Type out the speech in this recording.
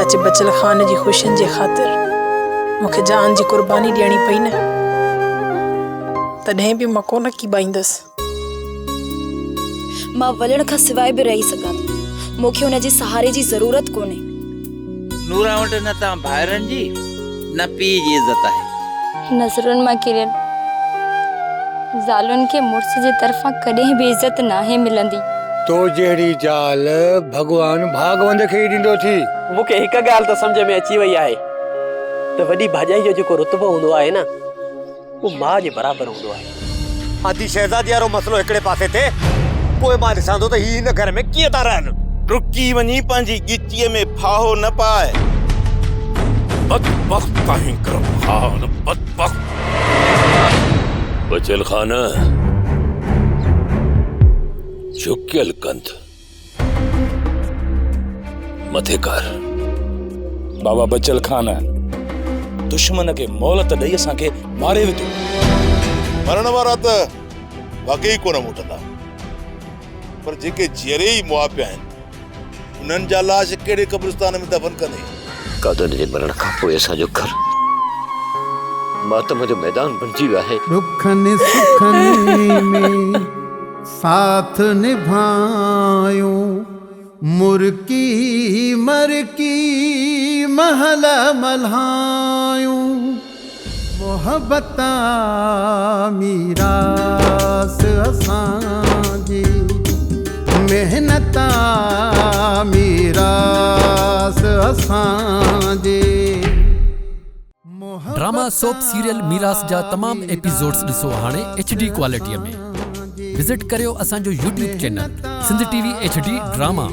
अच बचल खान जी खुशियुनि जे ख़ातिर मूंखे जान जी कुर्बानी ॾियणी पई न, तॾहिं बि मां कोन कीबाईंदसि। मां वलण खां सिवाय बि रही सघां थी, मूंखे हुन जे सहारे जी ज़रूरत कोन्हे। नूरा वटि न तव्हां भाइरनि जी न पीउ जी इज़त आहे। नज़रुनि मां किरियल ज़ालुनि खे मुड़ुस जे तरफ़ां कॾहिं बि इज़त नाहे मिलंदी। तो जहिड़ी ज़ाल भॻवान भागवंद खे ई ॾींदो थी। मूंखे हिकु ॻाल्हि त सम्झ में अची वई आहे त वॾी भाॼाई जो जेको रुतबो हूंदो आहे न, उहो माउ जे बराबरि हूंदो आहे। आदि शहज़ादी वारो मसलो हिकिड़े पासे ते, पोइ मां ॾिसां थो त ही हिन घर में कीअं था रहनि। रुकी वञी पंहिंजी गिचीअ में फाहो न पाए। बदबख्त कहीं करम खान, बदबख्त। बचल खान झुकियल कंध मथे कर। बाबा बचल खान दुश्मन खे मोहलत ॾेई असांखे मारे विधो। मरण वारा त वाकई कोन मोटंदा, पर जेके जीअरे ई मुआ पिया आहिनि उन्हनि जा लाश कहिड़े क़ब्रिस्तान में दफ़न कंदे। कादन जे मरण खां पोइ असांजो घर मातम जो मैदान बणिजी वियो आहे। दुखनि सुखनि में साथ निभायो, मुर्की मरकी महल मल्हायो। मोहब्बत मीरास असांजी, मेहनत मीरास असांजे। ड्रामा सोप सीरियल मीरास जा तमाम एपिसोड्स ॾिसो हाणे HD क्वालिटीअ में। विजिट करियो असांजो YouTube channel Sindh TV HD drama.